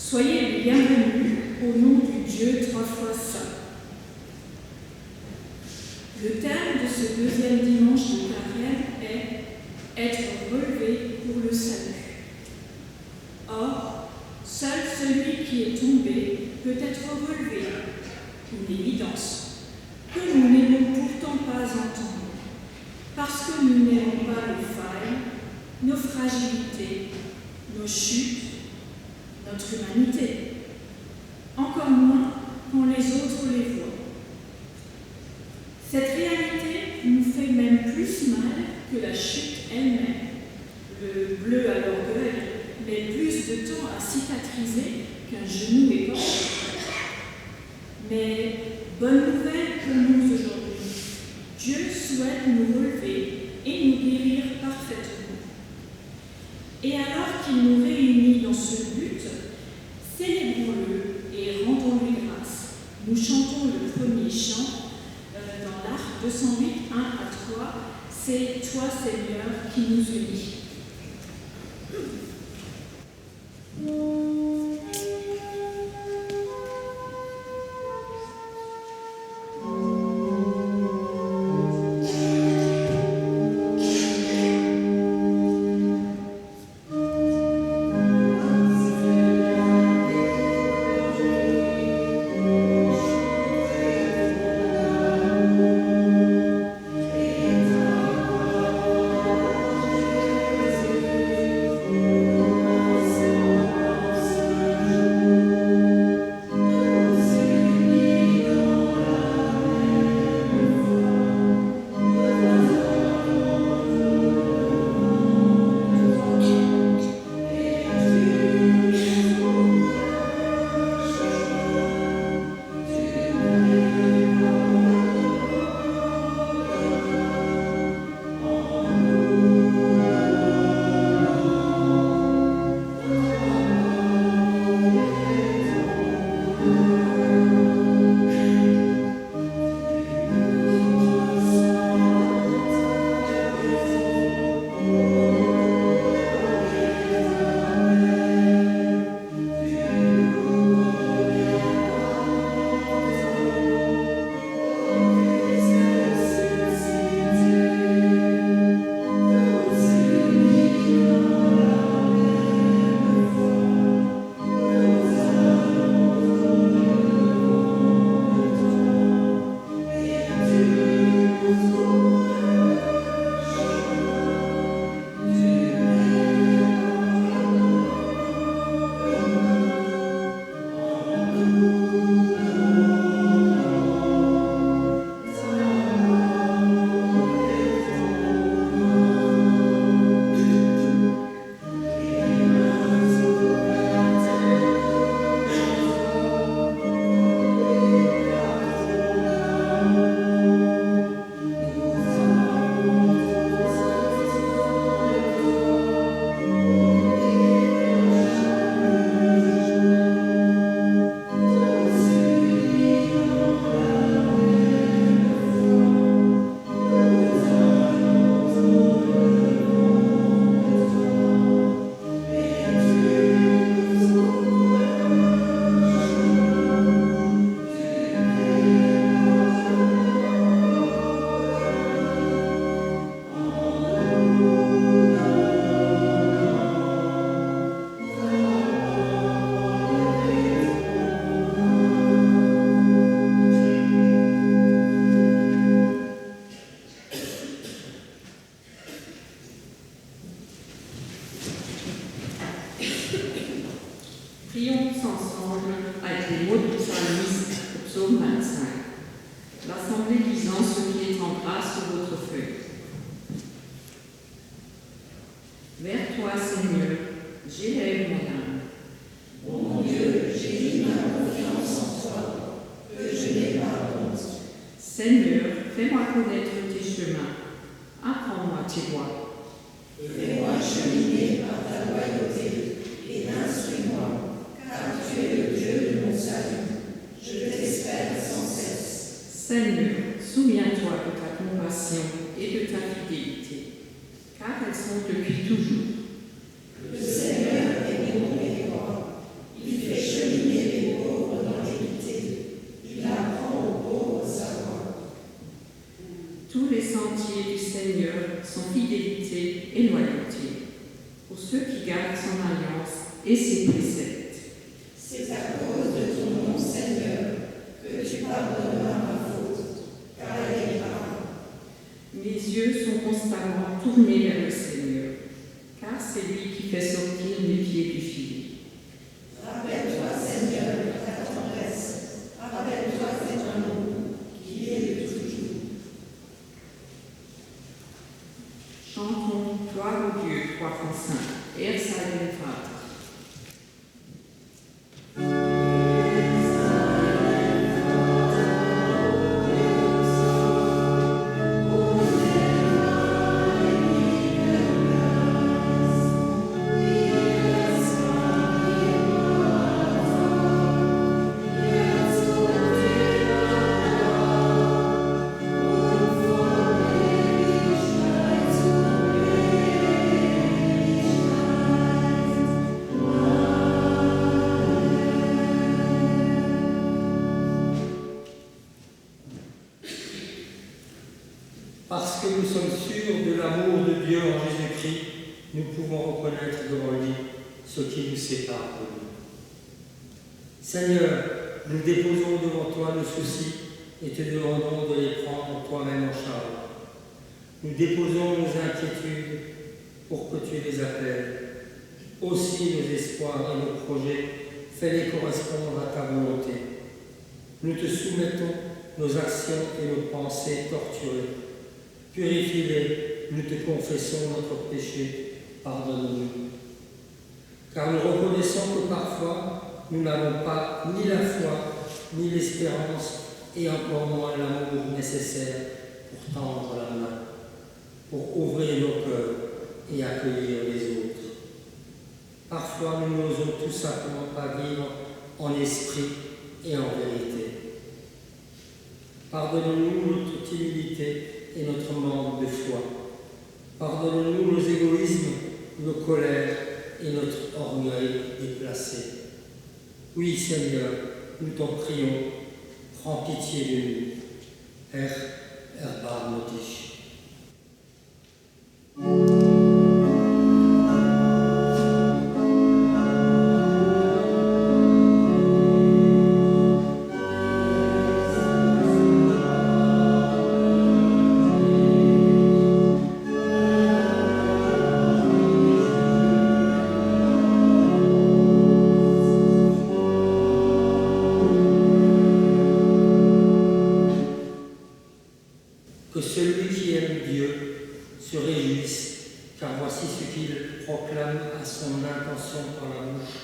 Soyez les bienvenus au nom du Dieu trois fois saint. Le thème de ce deuxième dimanche de carême est « Être relevé pour le salut ». Or, seul celui qui est tombé peut être relevé, une évidence, que nous n'aimons pourtant pas entendre, parce que nous n'aimons pas les failles, nos fragilités, nos chutes, notre humanité, encore moins quand les autres les voient. Cette réalité nous fait même plus mal que la chute elle-même. Le bleu à l'orgueil met plus de temps à cicatriser qu'un genou écorché. Mais bonne nouvelle pour nous aujourd'hui. Dieu souhaite nous relever et nous guérir parfaitement. Et alors qu'il nous réunit dans ce but, célébrons-le et rendons-lui grâce. Nous chantons le premier chant dans l'art 208, 1 à 3. C'est toi, Seigneur, qui nous unis. Prions tous ensemble avec les mots du psalmiste au psaume 25. L'assemblée lisant ce qui est en gras sur votre feuille. Vers toi, Seigneur, j'élève mon âme. Mon Dieu, j'ai mis ma confiance en toi, que je n'ai pas honte. Seigneur, fais-moi connaître tes chemins. Apprends-moi tes voies. Fais-moi cheminer par ta loyauté et instruis-moi, car tu es le Dieu de mon salut. Je t'espère sans cesse. Seigneur, souviens-toi de ta compassion et de ta fidélité, car elles sont depuis toujours. Le Seigneur est bon et droit. Il fait entier du Seigneur son fidélité et loyauté, pour ceux qui gardent son alliance et ses préceptes. C'est à cause de ton nom, Seigneur, que tu pardonneras ma faute, car elle est grave. Mes yeux sont constamment tournés vers le Seigneur, car c'est lui qui fait sortir mes pieds du filet. Rappelle-toi, Seigneur, ta tendresse. Rappelle-toi cet amour qui est de toujours. Chantons gloire au Dieu, trois fois saint. Er sei den Vater. Parce que nous sommes sûrs de l'amour de Dieu en Jésus-Christ, nous pouvons reconnaître devant lui ce qui nous sépare de lui. Seigneur, nous déposons devant toi nos soucis et te demandons de les prendre toi-même en charge. Nous déposons nos inquiétudes pour que tu les appelles. Aussi nos espoirs et nos projets, fais-les correspondre à ta volonté. Nous te soumettons nos actions et nos pensées torturées. Purifie-les, nous te confessons notre péché, pardonne-nous. Car nous reconnaissons que parfois, nous n'avons pas ni la foi, ni l'espérance, et encore moins l'amour nécessaire pour tendre la main, pour ouvrir nos cœurs et accueillir les autres. Parfois, nous n'osons tout simplement pas vivre en esprit et en vérité. Pardonne-nous notre timidité et notre manque de foi. Pardonne-nous nos égoïsmes, nos colères et notre orgueil déplacé. Oui, Seigneur, nous t'en prions, prends pitié de nous. Erbarme dich. Que celui qui aime Dieu se réjouisse, car voici ce qu'il proclame à son intention par la bouche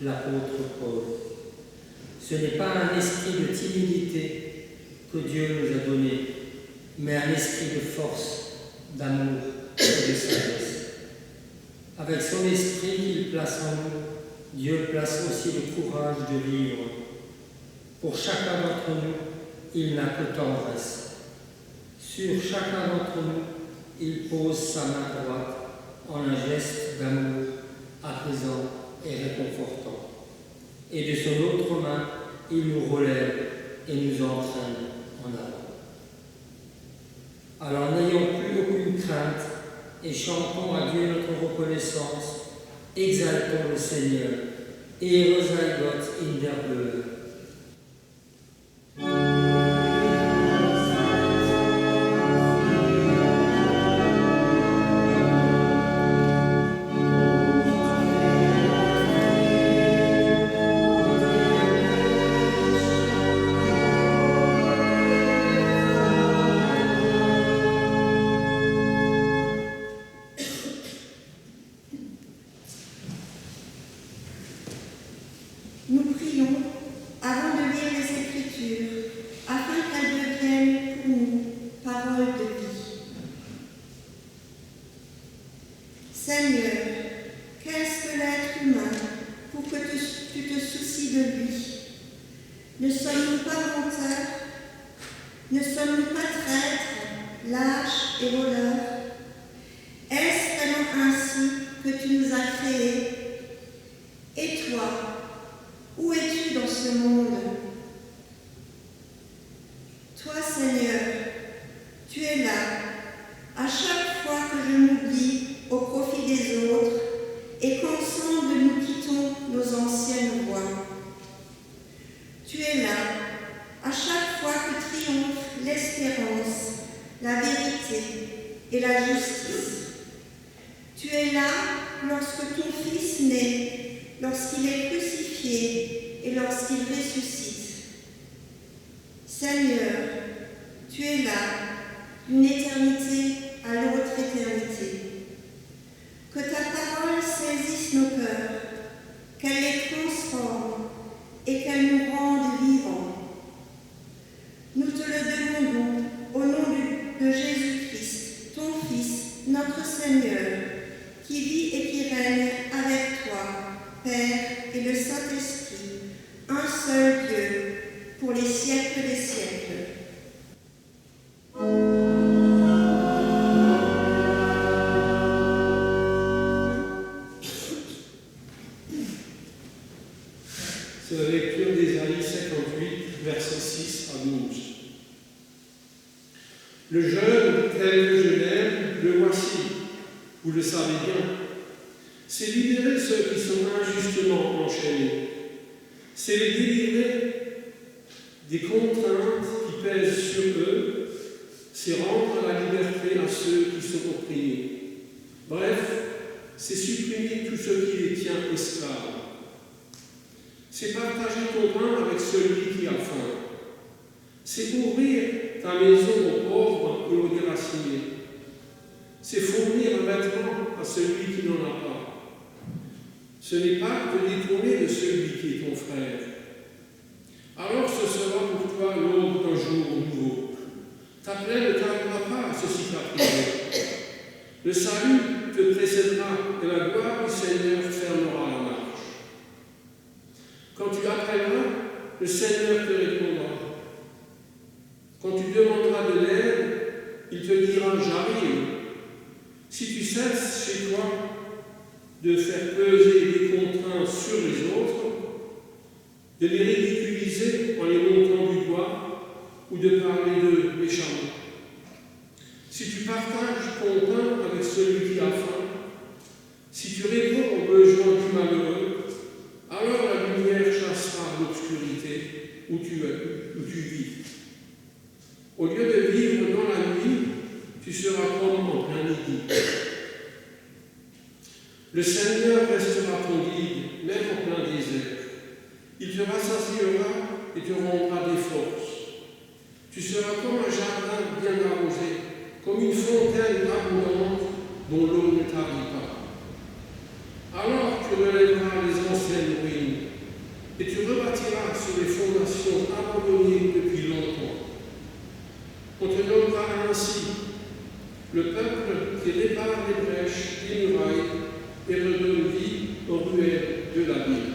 l'apôtre Paul. Ce n'est pas un esprit de timidité que Dieu nous a donné, mais un esprit de force, d'amour et de sagesse. Avec son esprit qu'il place en nous, Dieu place aussi le courage de vivre. Pour chacun d'entre nous, il n'a que tendresse. Sur chacun d'entre nous, il pose sa main droite en un geste d'amour apaisant et réconfortant. Et de son autre main, il nous relève et nous entraîne en avant. Alors n'ayons plus aucune crainte et chantons à Dieu notre reconnaissance, exaltons le Seigneur. Ehre sei Gott in der Höhe. Nous prions avant de lire les Écritures, afin qu'elles deviennent pour nous paroles de vie. Seigneur, qu'est-ce que l'être humain pour que tu te soucies de lui? Ne sommes-nous pas menteurs? Ne sommes-nous pas traîtres, lâches et voleurs? Est-ce vraiment ainsi que tu nous as créés? Et toi, où es-tu dans ce monde? Toi, Seigneur, tu es là, et la justice. Tu es là lorsque ton Fils naît, lorsqu'il est crucifié et lorsqu'il ressuscite. Seigneur, tu es là d'une éternité à l'autre éternité. Que ta parole saisisse nos cœurs, qu'elle les transforme et qu'elle nous rende vivants. Nous te le demandons au nom de Jésus-Christ, ton Fils, notre Seigneur, qui vit et qui règne avec toi, Père et le Saint-Esprit, un seul Dieu, pour les siècles des siècles. C'est la lecture d'Ésaïe 58, versets 6 à 12. Le jeune tel que je l'aime, le voici, vous le savez bien. C'est libérer ceux qui sont injustement enchaînés. C'est les délivrer des contraintes qui pèsent sur eux. C'est rendre la liberté à ceux qui sont opprimés. Bref, c'est supprimer tout ce qui les tient esclaves. C'est partager ton pain avec celui qui a faim. C'est ouvrir ta maison aux pauvres et aux déracinés. C'est fournir un vêtement à celui qui n'en a pas. Ce n'est pas te détourner de celui qui est ton frère. Alors ce sera pour toi l'aube d'un jour nouveau. Ta plaie ne tardera pas à se cicatriser. Le salut te précédera et la gloire du Seigneur fermera la marche. Quand tu appelleras, le Seigneur te répondra. Quand tu demanderas de l'aide, il te dira « J'arrive ». Si tu cesses chez toi de faire peser des contraintes sur les autres, de les ridiculiser en les montant du doigt ou de parler d'eux méchamment. Si tu partages ton pain avec celui qui a faim, si tu réponds aux besoins du malheureux, alors la lumière chassera l'obscurité où tu vis. Au lieu de vivre dans la nuit, tu seras comme en plein midi. Le Seigneur restera ton guide, même en plein désert. Il te rassasiera et te rendra des forces. Tu seras comme un jardin bien arrosé, comme une fontaine abondante dont l'eau ne tarit pas. Alors tu relèveras les anciennes ruines et tu rebâtiras sur les fondations abandonnées depuis longtemps. On te nommera ainsi le peuple qui répare les brèches des murailles et redonne vie aux ruelles de la ville.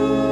Seigneur,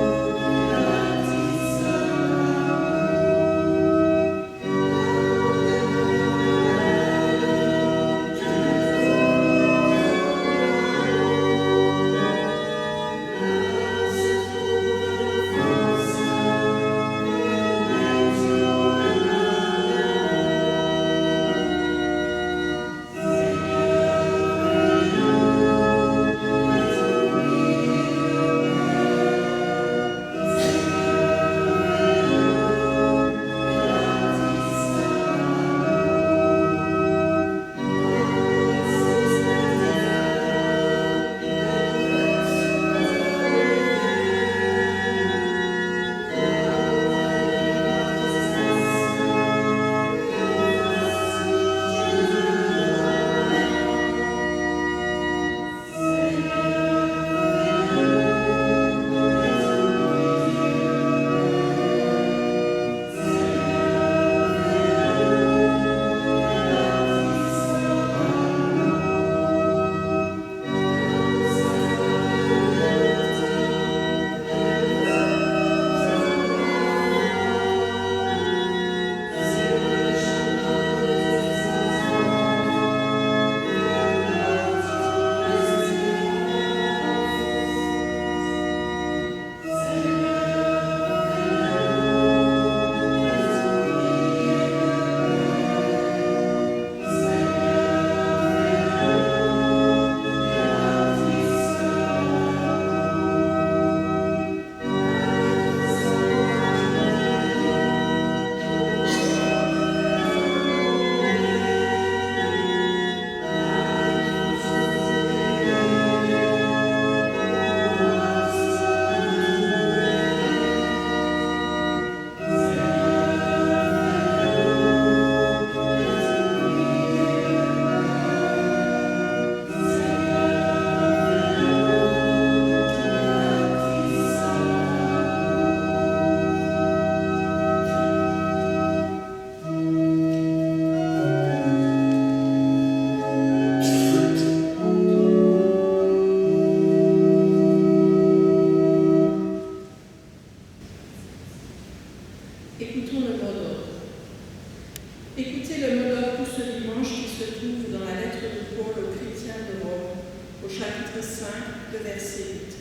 chapitre 5, le verset 8.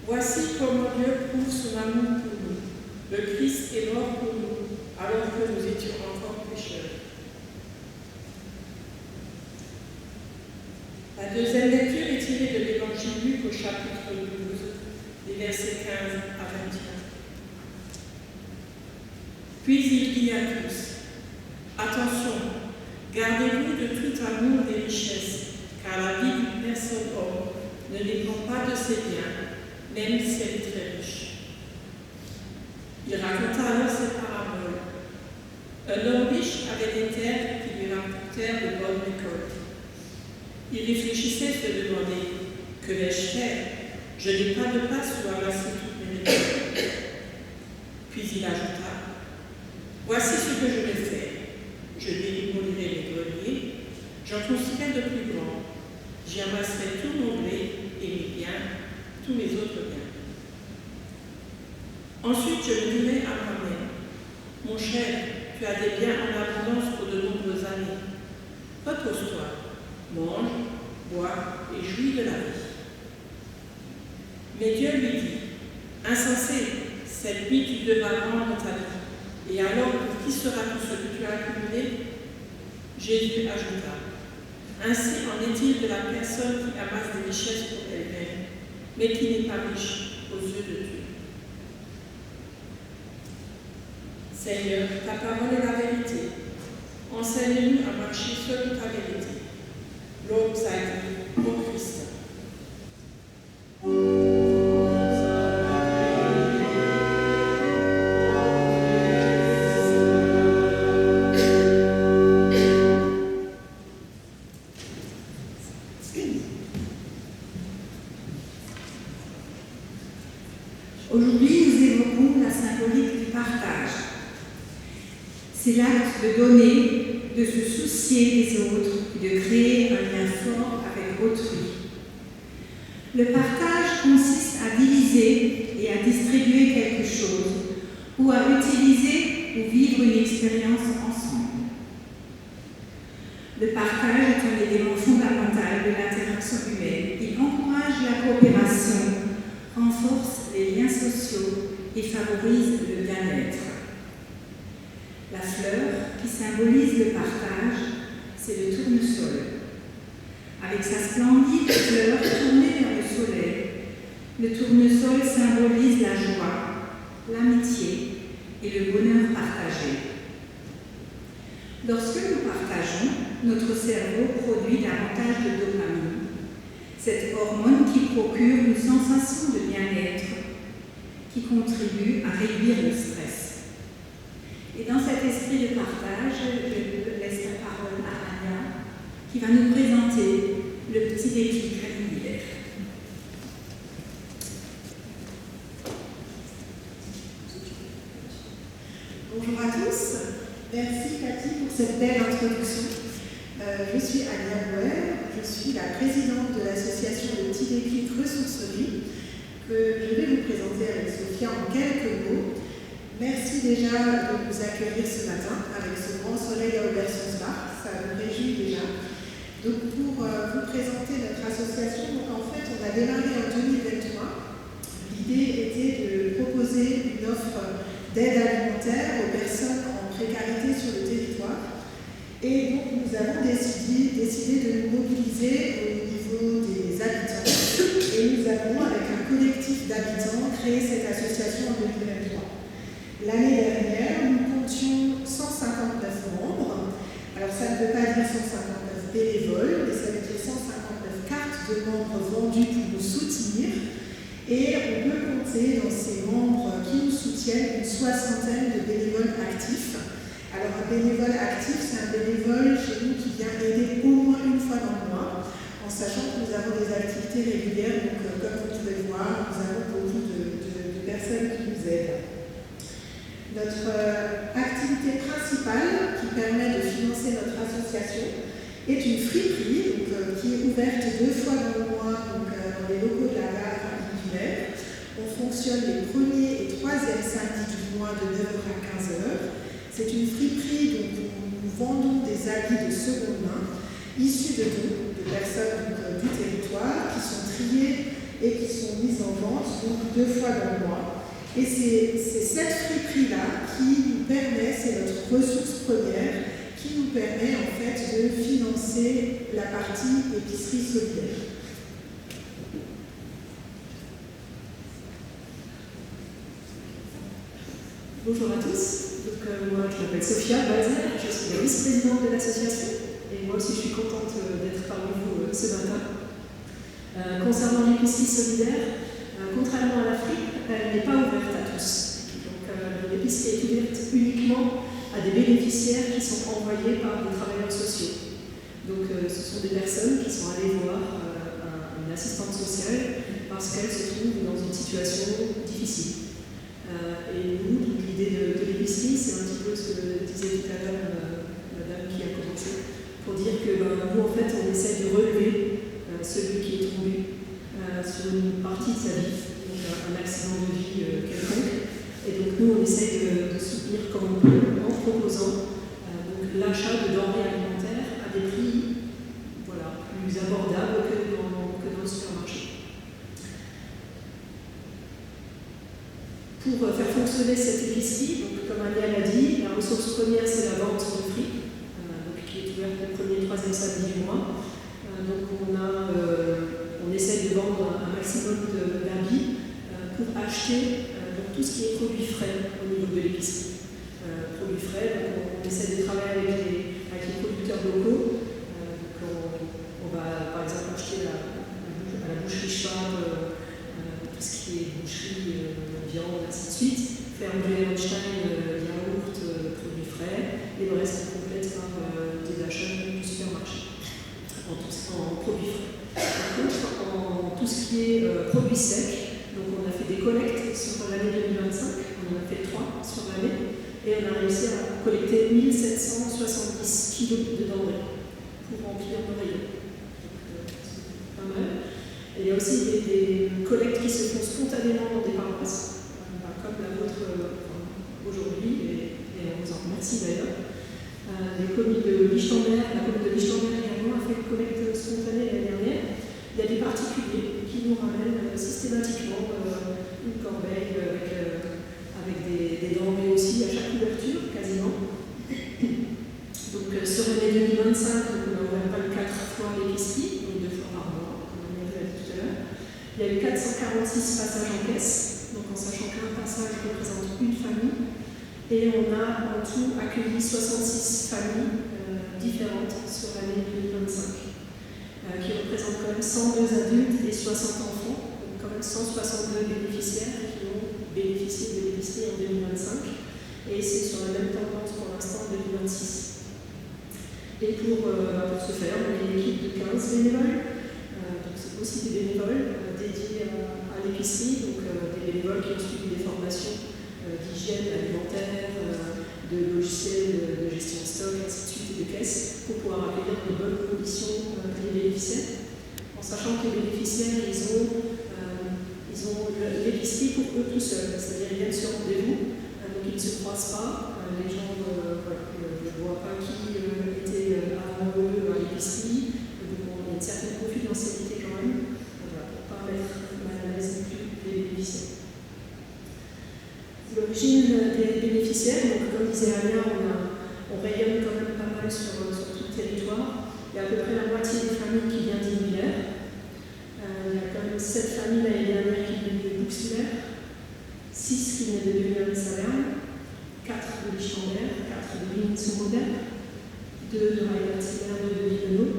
Voici comment Dieu prouve son amour pour nous. Le Christ est mort pour nous, alors que nous étions encore pécheurs. La deuxième lecture est tirée de l'Évangile Luc au chapitre 12, les versets 15 à 21. Puis il dit à tous, attention, gardez-vous de tout amour des richesses, car la vie d'une personne homme ne dépend pas de ses biens, même si elle est très riche. Il raconta alors cette parabole. Un homme riche avait des terres qui lui rapportèrent de bonnes récoltes. Il réfléchissait se demander, que vais-je faire? Je n'ai pas de place où amasser toutes mes récoltes. Puis il ajouta, voici ce que je vais faire. Je démolirai les greniers, j'en construirai de plus grands. J'y amasserai tout mon blé et mes biens, tous mes autres biens. Ensuite, je me dirai à moi-même, mon cher, tu as des biens en abondance pour de nombreuses années. Repose-toi, mange, bois et jouis de la vie. Mais Dieu lui dit, insensé, cette nuit tu devras rendre ta vie. Et alors, pour qui sera tout ce que tu as accumulé? Jésus ajouta, ainsi en est-il de la personne qui amasse des richesses pour elle-même, mais qui n'est pas riche aux yeux de Dieu. Seigneur, ta parole est la vérité. Enseigne-nous à marcher selon ta vérité. Gloire à Dieu, au Christ. Aujourd'hui, nous évoquons la symbolique du partage. C'est l'acte de donner, de se soucier des autres et de créer un lien fort avec autrui. Le partage consiste à diviser et à distribuer quelque chose ou à utiliser ou vivre une expérience ensemble. Le partage est un élément fondamental de l'interaction humaine. Il encourage la coopération, renforce les liens sociaux et favorise le bien-être. La fleur qui symbolise le partage, c'est le tournesol. Avec sa splendide fleur tournée vers le soleil, le tournesol symbolise la joie, l'amitié et le bonheur partagé. Lorsque nous partageons, notre cerveau produit davantage de dopamine, cette hormone qui procure une sensation de bien-être, qui contribue à réduire le stress. Et dans cet esprit de partage, je laisse la parole à Anya, qui va nous présenter le petit déclic régulier. Bonjour à tous, merci Cathy pour cette belle introduction. Je suis Anya Boer, je suis la présidente de l'association de Petit Déclic Ressourcerie, que je vais vous présenter avec Sophia en quelques mots. Merci déjà de nous accueillir ce matin avec ce grand soleil à Aubert-sur-Sbar, ça nous réjouit déjà. Donc pour vous présenter notre association, donc en fait on a démarré en 2023. L'idée était de proposer une offre d'aide alimentaire aux personnes en précarité sur le territoire. Et donc nous avons décidé de nous mobiliser au niveau des habitants. Et nous avons, avec un collectif d'habitants, créé cette association en 2023. L'année dernière, nous comptions 159 membres. Alors ça ne veut pas dire 159 bénévoles, mais ça veut dire 159 cartes de membres vendues pour nous soutenir. Et on peut compter dans ces membres qui nous soutiennent une soixantaine de bénévoles actifs. Alors un bénévole actif, c'est un bénévole chez nous qui vient aider au moins une fois dans le mois, en sachant que nous avons des activités régulières. Donc comme vous pouvez voir, nous avons beaucoup de personnes qui nous aident. Notre activité principale qui permet de financer notre association est une friperie qui est ouverte 2 fois dans le mois dans les locaux de la gare à Guillemets. On fonctionne les 1er et 3e samedis du mois de 9h à 15h. C'est une friperie où nous vendons des habits de seconde main issus de dons de personnes du territoire qui sont triées et qui sont mises en vente donc 2 fois dans le mois. Et c'est cette friperie-là qui nous permet, c'est notre ressource première, qui nous permet en fait de financer la partie épicerie solidaire. Bonjour à tous, moi je m'appelle Sophia Balzer, je suis la vice-présidente de l'association et moi aussi je suis contente d'être parmi vous ce matin. Concernant l'épicerie solidaire, contrairement à l'Afrique, elle n'est pas ouverte à tous. Donc l'épicerie est ouverte uniquement à des bénéficiaires qui sont envoyés par des travailleurs sociaux. Donc ce sont des personnes qui sont allées voir une assistante sociale parce qu'elles se trouvent dans une situation difficile. Et nous, l'idée de l'épicerie, c'est un petit peu ce que disait tout à l'heure la dame qui a commencé, pour dire que nous, en fait, on essaie de relever celui qui est tombé sur une partie de sa vie, donc un accident de vie quelconque. Et donc nous, on essaie de soutenir comme on peut en proposant l'achat de denrées alimentaires à des prix plus abordables que dans le supermarché. Pour faire fonctionner cette épicerie, donc, comme Alia l'a dit, la ressource première c'est la vente de fruits, qui est ouverte le premier et troisième samedi du mois. Donc on essaie de vendre un maximum d'habits pour acheter tout ce qui est produits frais au niveau de l'épicerie. Produits frais, donc on essaie de travailler avec les producteurs locaux. On va par exemple acheter à la boucherie Schwab tout ce qui est boucherie, viande, ainsi de suite. Ferme Einstein, yaourt, produits frais, et le reste on complète par des achats du supermarché en produits frais. Par contre, en tout ce qui est produits secs, donc on a fait des collectes sur l'année 2025, on en a fait 3 sur l'année, et on a réussi à collecter 1770 kg de denrées pour remplir nos rayons. Donc c'est pas mal. Et il y a aussi des collectes qui se font spontanément dans des paroisses, comme la vôtre aujourd'hui, et on vous en remercie d'ailleurs. La commune de Lichtenberg également a fait une collecte spontanée l'année dernière. Il y a des particuliers qui nous ramènent systématiquement une corbeille avec des denrées aussi à chaque ouverture, quasiment. Donc sur l'année 2025, on a ouvert 24 fois l'épicerie, donc 2 fois par mois, comme on l'a dit tout à l'heure. Il y a eu 446 passages en caisse, donc en sachant qu'un passage représente une famille. Et on a en tout accueilli 66 familles différentes sur l'année 2025, qui représentent quand même 102 adultes et 60 enfants, donc quand même 162 bénéficiaires qui ont bénéficié de l'épicerie en 2025. Et c'est sur la même tendance pour l'instant en 2026. Et pour ce faire, on a une équipe de 15 bénévoles, donc c'est aussi des bénévoles dédiés à l'épicerie, donc des bénévoles qui ont suivi des formations d'hygiène alimentaire, de logiciels de gestion de stock, ainsi de suite, et de caisse, pour pouvoir accueillir de bonnes conditions les bénéficiaires, en sachant que les bénéficiaires, ils ont l'épicerie pour eux tout seuls, c'est-à-dire ils viennent sur rendez-vous, donc ils ne se croisent pas, les gens ne voient pas qui était avant eux à l'épicerie, donc il y a une certaine confidentialité quand même, pour ne pas mettre mal à l'aise non plus les bénéficiaires. L'origine des bénéficiaires, donc comme disait Alia, on rayonne quand même pas mal sur tout le territoire. Il y a à peu près la moitié des familles qui viennent d'Hiver. Il y a quand même 7 familles l'année dernière qui viennent de Buxler, 6 qui viennent de Villers-Saverne, 4 de Lichtenberg, 4 de Ligny-sous-Moder, 2 de Rheinland-Sieber, 2 de Willenau,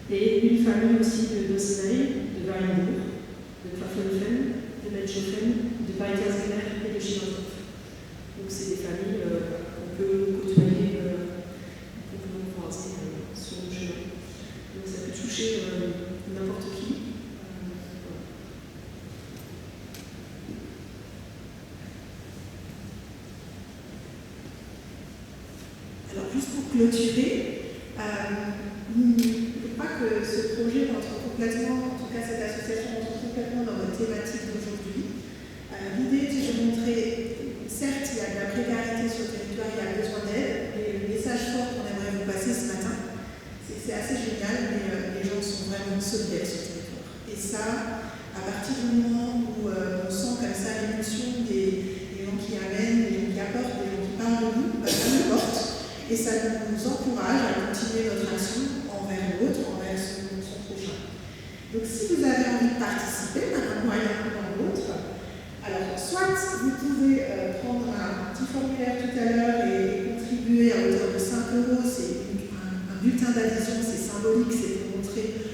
et une famille aussi de Dossenheim, de Wallenbourg, de Pfaffenhofen, de Metschhofen, de Weitersgeler et de Schillerhof. Donc c'est des familles qu'on peut côtoyer, qu'on peut croiser sur le chemin. Donc ça peut toucher n'importe qui. Alors juste pour clôturer, je crois que ce projet rentre complètement, en tout cas cette association rentre complètement dans notre thématique d'aujourd'hui. L'idée c'est de montrer, certes il y a de la précarité sur le territoire, il y a besoin d'aide, mais le message fort qu'on aimerait vous passer ce matin, c'est que c'est assez génial, mais les gens vraiment solidaire sur le territoire. Et ça, à partir du moment où on sent comme ça l'émotion des gens qui amènent, des gens qui apportent, des gens qui parlent de nous, ça nous porte et ça nous encourage à continuer notre action envers l'autre, envers son prochain. Donc si vous avez envie de participer d'un moyen ou d'un autre, alors soit vous pouvez prendre un petit formulaire tout à l'heure et contribuer à hauteur de 5 €, c'est un bulletin d'adhésion, c'est symbolique, c'est pour montrer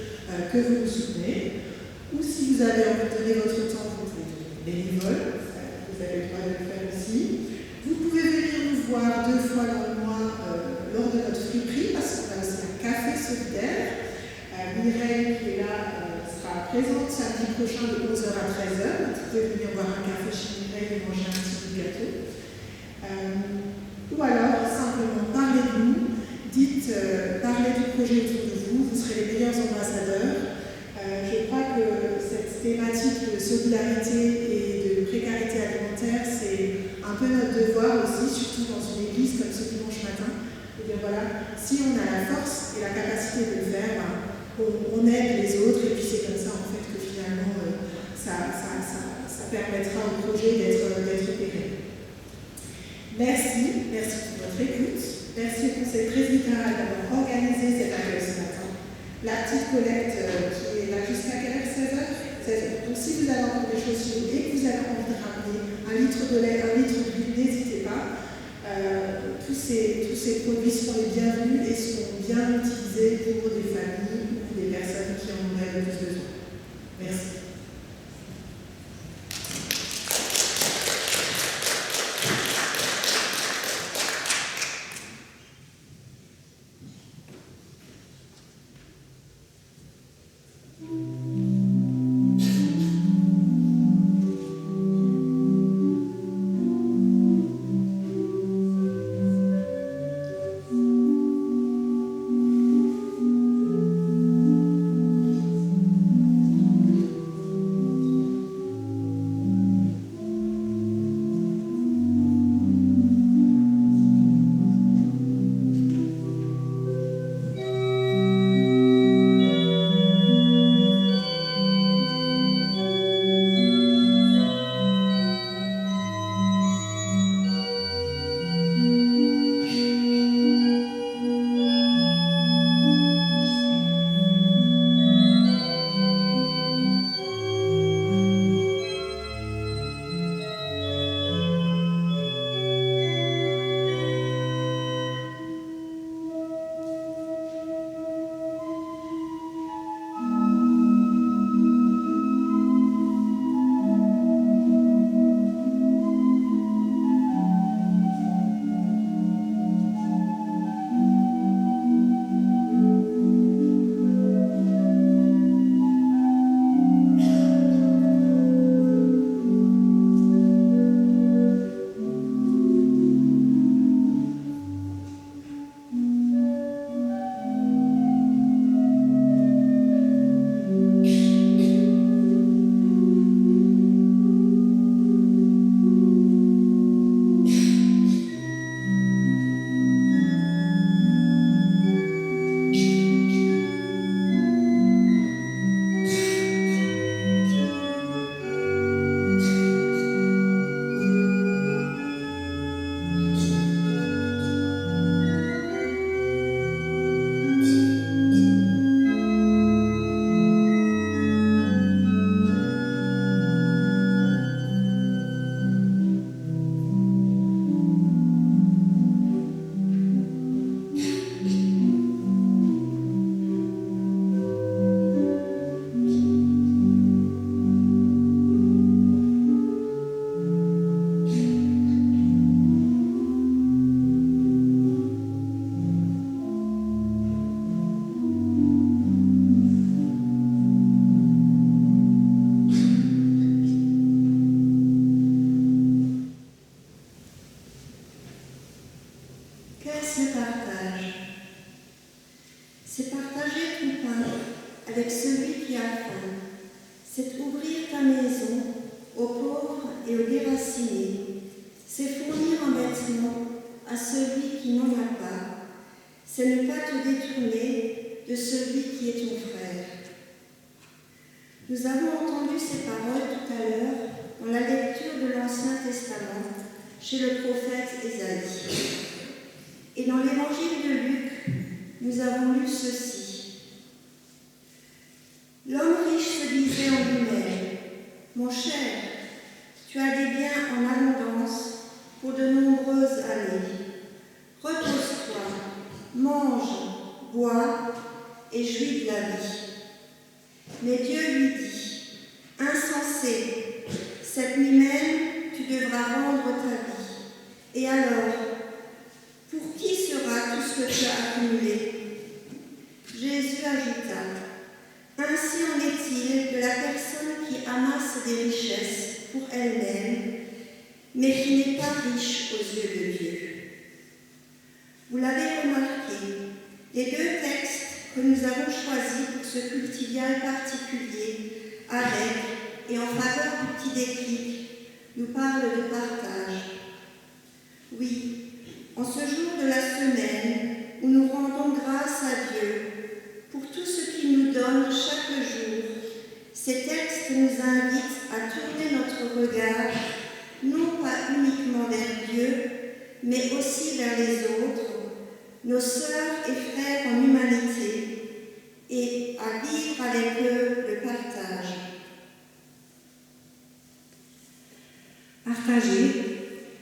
que vous nous soutenez. Ou si vous avez envie de donner votre temps, vous pouvez devenir bénévole, vous avez le droit de le faire aussi. Vous pouvez venir nous voir 2 fois dans le mois lors de notre friperie, parce qu'on a aussi un café solidaire. Mireille, qui est là, sera présente samedi prochain de 11h à 13h. Vous pouvez venir boire un café chez Mireille et manger un petit bout de gâteau. Ou alors, simplement, parlez de nous, parlez du projet autour de vous, vous serez les meilleurs ambassadeurs. Je crois que cette thématique de solidarité et de précarité alimentaire, c'est un peu notre devoir aussi, surtout dans une église comme ce dimanche matin. Et bien voilà, si on a la force et la capacité de le faire, on aide les autres et puis c'est comme ça en fait que finalement ça permettra au projet d'être pérenne. Merci pour votre écoute. Merci au Conseil presbytéral d'avoir organisé cet accueil ce matin. La petite collecte qui est là jusqu'à quelle heure? 16h. Donc si vous avez encore des choses chez vous et que vous avez envie de ramener 1 litre de lait, 1 litre d'huile, n'hésitez pas. Tous ces produits sont les bienvenus et seront bien utilisés pour des familles ou pour des personnes qui en auraient le plus besoin. Merci. avec celui qui a faim. C'est ouvrir ta maison aux pauvres et aux déracinés. C'est fournir un vêtement à celui qui n'en a pas. C'est ne pas te détourner de celui qui est ton frère. Nous avons entendu ces paroles tout à l'heure dans la lecture de l'Ancien Testament chez le prophète Ésaïe. Et dans l'évangile de Luc, nous avons lu ceci. L'homme riche se disait en lui-même, « Mon cher, tu as des biens en abondance pour de nombreuses années. Repose-toi, mange, bois et jouis de la vie. » Mais Dieu lui dit, « Insensé, cette nuit même, tu devras rendre ta vie. Et alors, pour qui sera tout ce que tu as accumulé ?» Jésus ajouta, « Ainsi en est-il de la personne qui amasse des richesses pour elle-même, mais qui n'est pas riche aux yeux de Dieu. » Vous l'avez remarqué, les deux textes que nous avons choisis pour ce cultivial particulier, avec et en faveur du petit déclic, nous parlent de partage. Oui, en ce jour de la semaine où nous rendons grâce à Dieu pour tout ce qu'il nous donne chaque jour, ces textes nous invitent à tourner notre regard non pas uniquement vers Dieu, mais aussi vers les autres, nos sœurs et frères en humanité, et à vivre avec eux le partage. Partager,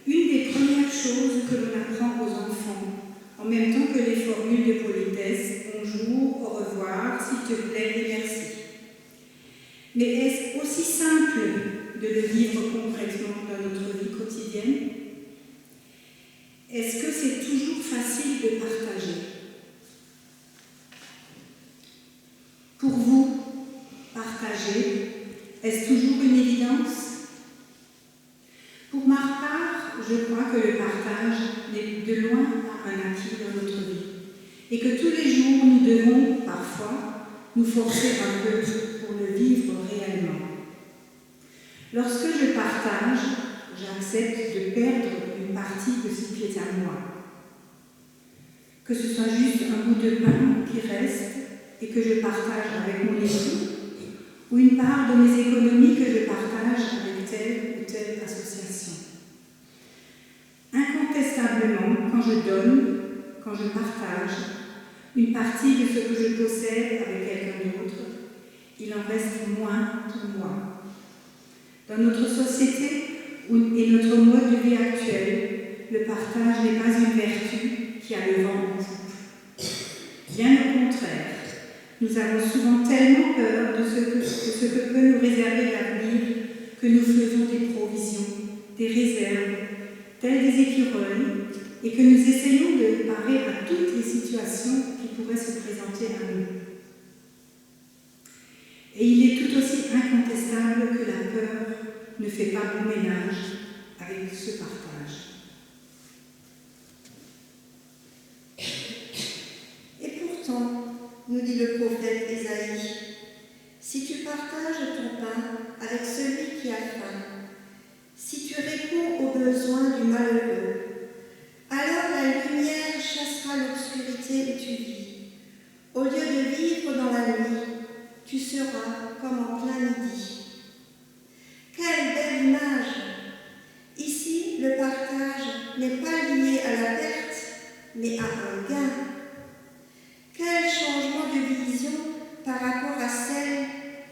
une des premières choses que l'on apprend aux enfants, en même temps que les formules de politesse, bonjour, au revoir, s'il te plaît et merci. Mais est-ce aussi simple de le vivre concrètement dans notre vie quotidienne? Est-ce que c'est toujours facile de partager? Pour vous, partager, est-ce toujours une évidence? Pour ma part, je crois que le partage n'est de loin pas un acquis dans notre vie et que tous les jours, nous devons parfois nous forcer un peu pour le vivre réellement. Lorsque je partage, j'accepte de perdre une partie de ce qui est à moi. Que ce soit juste un bout de pain qui reste et que je partage avec mon époux, ou une part de mes économies que je partage avec telle ou telle association. Incontestablement, quand je donne, quand je partage une partie de ce que je possède avec quelqu'un d'autre, il en reste moins pour moi. Dans notre société et notre mode de vie actuel, le partage n'est pas une vertu qui a le vent en poupe. Bien au contraire, nous avons souvent tellement peur de ce que peut nous réserver l'avenir que nous faisons des provisions, des réserves, tels des écureuils, et que nous essayons de parer à toutes les situations qui pourraient se présenter à nous. Et il est tout aussi incontestable que la peur ne fait pas bon ménage avec ce partage. Et pourtant, nous dit le prophète Ésaïe, si tu partages ton pain avec celui qui a faim, si tu réponds aux besoins du malheureux, alors la lumière chassera l'obscurité où tu vis. Au lieu de vivre dans la nuit, tu seras comme en plein midi. Quelle belle image! Ici, le partage n'est pas lié à la perte, mais à un gain. Quel changement de vision par rapport à celle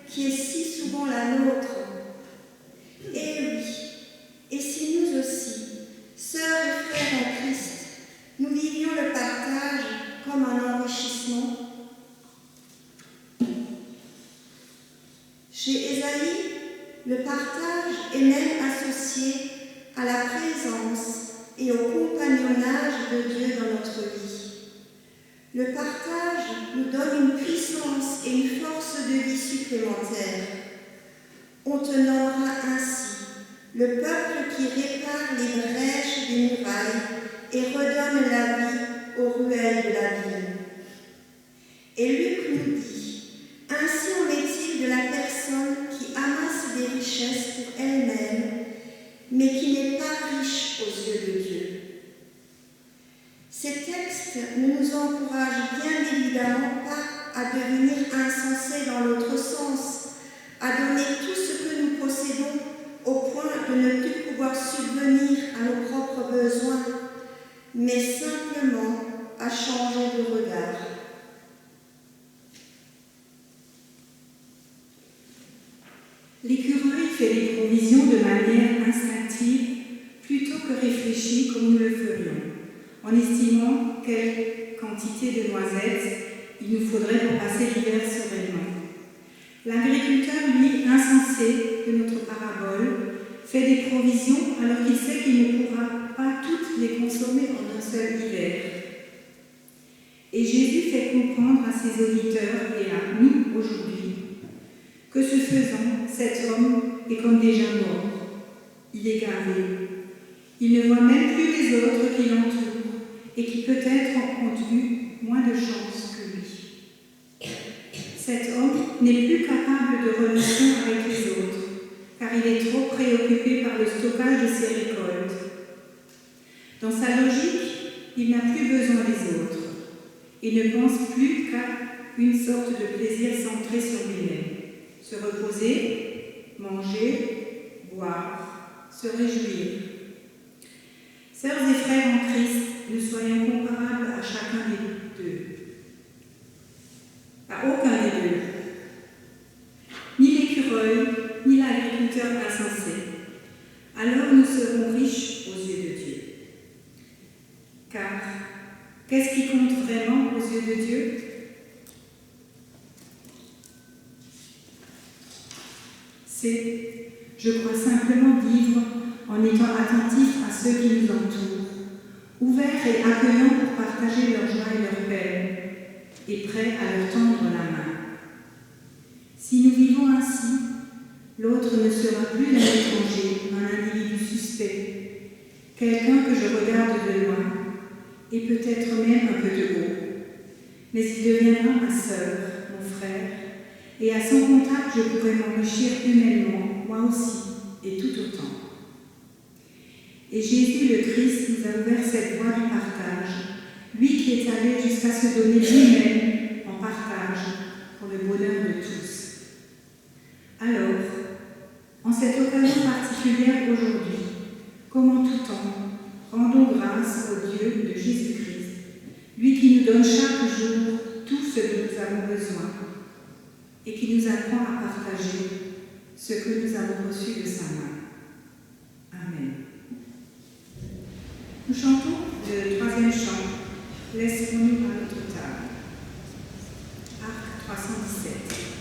qui est si souvent la nôtre. Et oui, et si nous aussi, sœurs et frères en Christ, nous vivions le partage comme un enrichissement? Chez Ésaïe, le partage est même associé à la présence et au compagnonnage de Dieu dans notre vie. Le partage nous donne une puissance et une force de vie supplémentaires. On te nommera ainsi le peuple qui répare les brèches des murailles et redonne la vie aux ruelles de la ville. Et Luc nous dit, ainsi en est-il de la personne qui amasse des richesses pour elle-même, mais qui n'est pas riche aux yeux de Dieu. Ces textes ne nous encouragent bien évidemment pas à devenir insensés dans l'autre sens, à donner tout ce que nous possédons au point de ne plus pouvoir subvenir à nos propres besoins, mais simplement à changer de regard. L'écureuil fait des provisions de manière instinctive plutôt que réfléchie comme nous le ferions, en estimant quelle quantité de noisettes il nous faudrait pour passer l'hiver sereinement. L'agriculteur, lui, insensé de notre parabole, fait des provisions alors qu'il sait qu'il ne pourra pas toutes les consommer en un seul hiver. Et Jésus fait comprendre à ses auditeurs et à nous aujourd'hui que ce faisant, cet homme est comme déjà mort. Il est gavé. Il ne voit même plus les autres qui l'entourent et qui peut-être ont eu moins de chance que lui. Cet homme n'est plus capable de relation avec les autres, car il est trop préoccupé par le stockage de ses récoltes. Dans sa logique, il n'a plus besoin des autres et ne pense plus qu'à une sorte de plaisir centré sur lui-même. Se reposer, manger, boire, se réjouir. Sœurs et frères en Christ, ne soyons comparables à chacun des deux. À aucun des deux. Ni l'écureuil, ni l'agriculteur insensé. Alors nous serons riches aux yeux de Dieu. Car qu'est-ce qui compte vraiment aux yeux de Dieu ? C'est, je crois, simplement vivre en étant attentif à ceux qui nous entourent, ouverts et accueillants pour partager leur joie et leur peine, et prêts à leur tendre la main. Si nous vivons ainsi, l'autre ne sera plus un étranger, un individu suspect, quelqu'un que je regarde de loin, et peut-être même un peu de haut, mais il deviendra ma sœur, mon frère, et à son contact, je pourrai m'enrichir humainement, moi aussi, et tout autant. Et Jésus le Christ nous a ouvert cette voie du partage, lui qui est allé jusqu'à se donner lui-même en partage pour le bonheur de tous. Alors, en cette occasion particulière aujourd'hui, comme en tout temps, rendons grâce au Dieu de Jésus-Christ, lui qui nous donne chaque jour tout ce dont nous avons besoin, et qui nous apprend à partager ce que nous avons reçu de sa main. Amen. Nous chantons le troisième chant, Laissons-nous à notre table. Arc 317.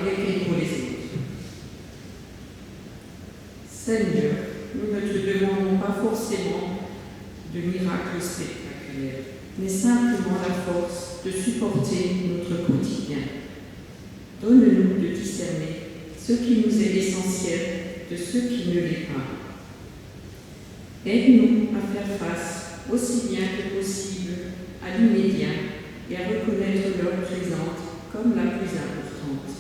avec et pour les autres. Seigneur, nous ne te demandons pas forcément de miracles spectaculaires, mais simplement la force de supporter notre quotidien. Donne-nous de discerner ce qui nous est essentiel de ce qui ne l'est pas. Aide-nous à faire face aussi bien que possible à l'immédiat et à reconnaître l'heure présente comme la plus importante,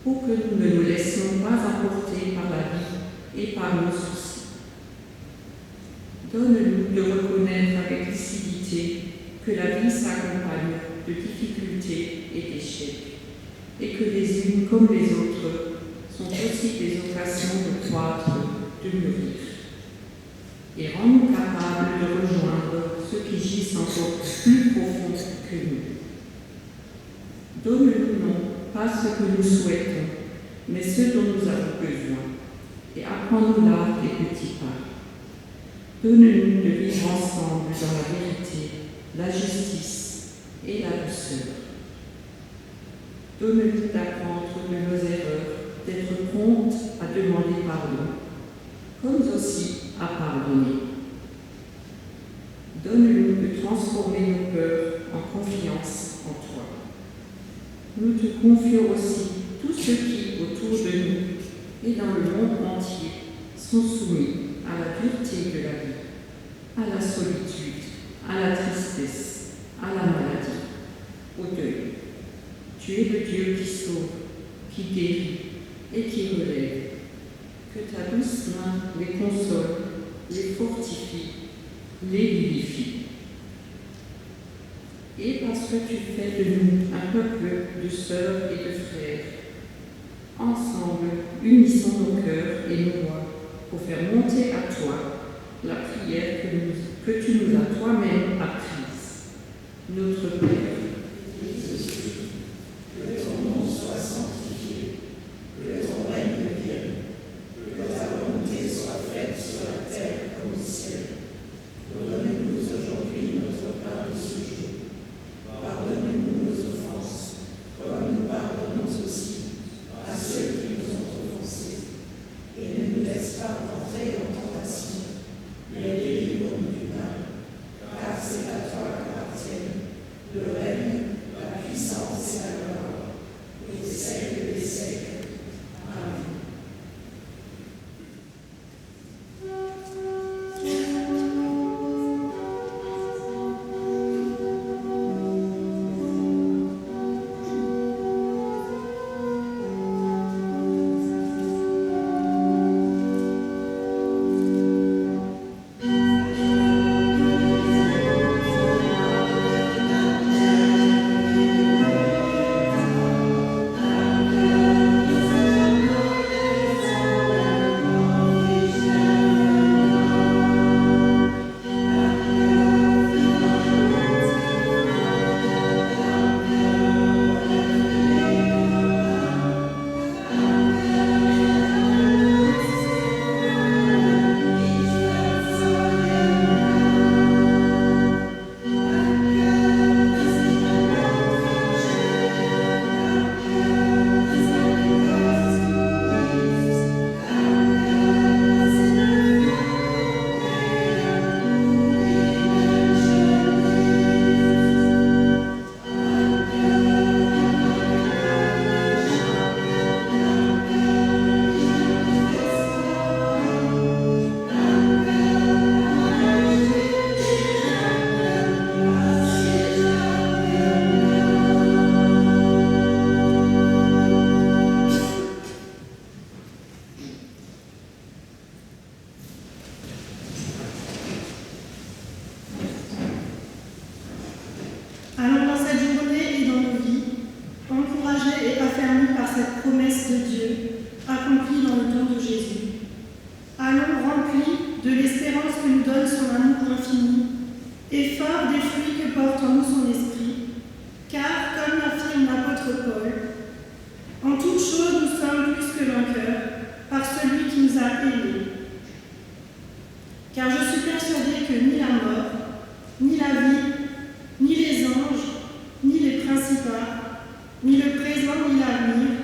pour que nous ne nous laissions pas emporter par la vie et par nos soucis. Donne-nous de reconnaître avec lucidité que la vie s'accompagne de difficultés et d'échecs, et que les unes comme les autres sont aussi des occasions de croître, de mûrir. Et rends-nous capables de rejoindre ceux qui gisent encore plus profond que nous. Donne-nous non pas ce que nous souhaitons, mais ce dont nous avons besoin, et apprends-nous l'art des petits pas. Donne-nous de vivre ensemble dans la vérité, la justice et la douceur. Donne-nous d'apprendre de nos erreurs, d'être promptes à demander pardon, comme aussi à pardonner. Donne-nous de transformer nos peurs en confiance en toi. Nous te confions aussi tous ceux qui, autour de nous et dans le monde entier, sont soumis à la dureté de la vie, à la solitude, à la tristesse, à la maladie, au deuil. Tu es le Dieu qui sauve, qui guérit et qui relève. Que ta douce main les console, les fortifie, les vivifie. Et parce que tu fais de nous un peuple de sœurs et de frères, ensemble, unissons nos cœurs et nos voix pour faire monter à toi la prière que tu nous as toi-même apprise. Notre Père, que ton nom soit sanctifié, que ton règne vienne, que ta volonté soit faite sur la terre comme au ciel. Donne-nous aujourd'hui notre pain de ce jour. Pardonne-nous nos offenses, comme nous pardonnons aussi à ceux qui nous ont offensés. Et ne nous laisse pas entrer en tentation, mais délivre-nous du mal. Car c'est à toi qu'appartiennent le règne, la puissance et la gloire, au siècle des siècles. Amen. Allons dans cette journée et dans nos vies, encouragés et affermis par cette promesse de Dieu, accomplie dans le don de Jésus. Allons remplis de l'espérance que nous donne son amour infini, et forts des fruits que porte en nous son esprit, car, comme l'affirme l'apôtre Paul, en toute chose nous sommes plus que vainqueurs par celui qui nous a aimés. Car je suis persuadé que ni la mort, ni la vie, ni les anges, ni les principats, ni le présent, ni l'avenir,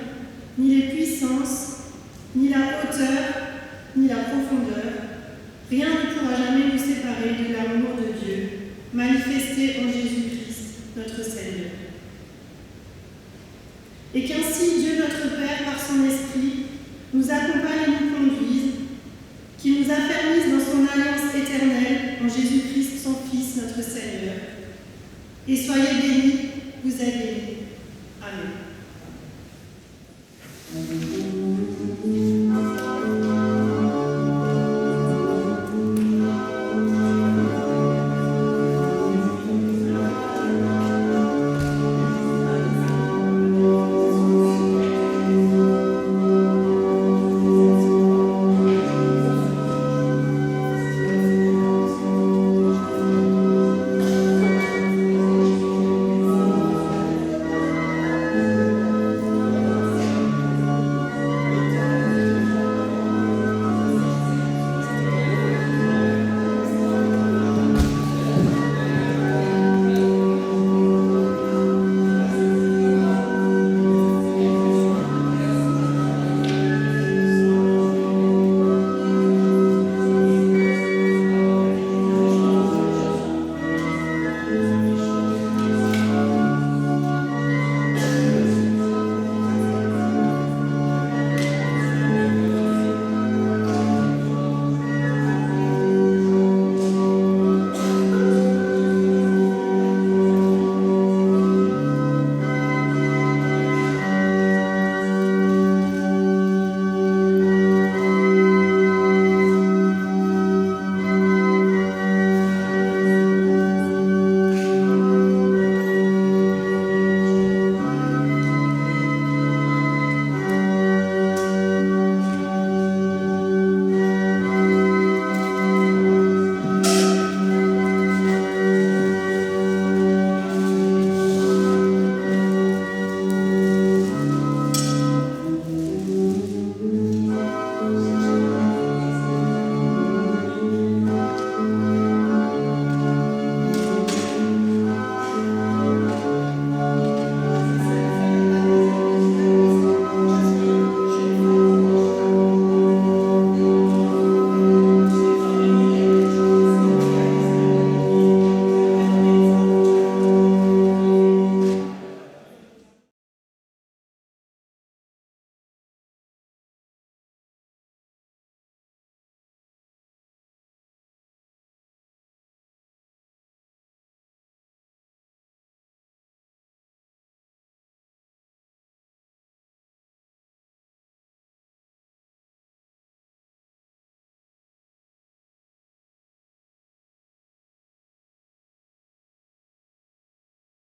hauteur, ni la profondeur, rien ne pourra jamais nous séparer de l'amour de Dieu, manifesté en Jésus-Christ, notre Seigneur. Et qu'ainsi Dieu notre Père, par son Esprit, nous accompagne et nous conduise, qui nous affermisse dans son alliance éternelle en Jésus-Christ, son Fils, notre Seigneur. Et soyez bénis, vous êtes bénis.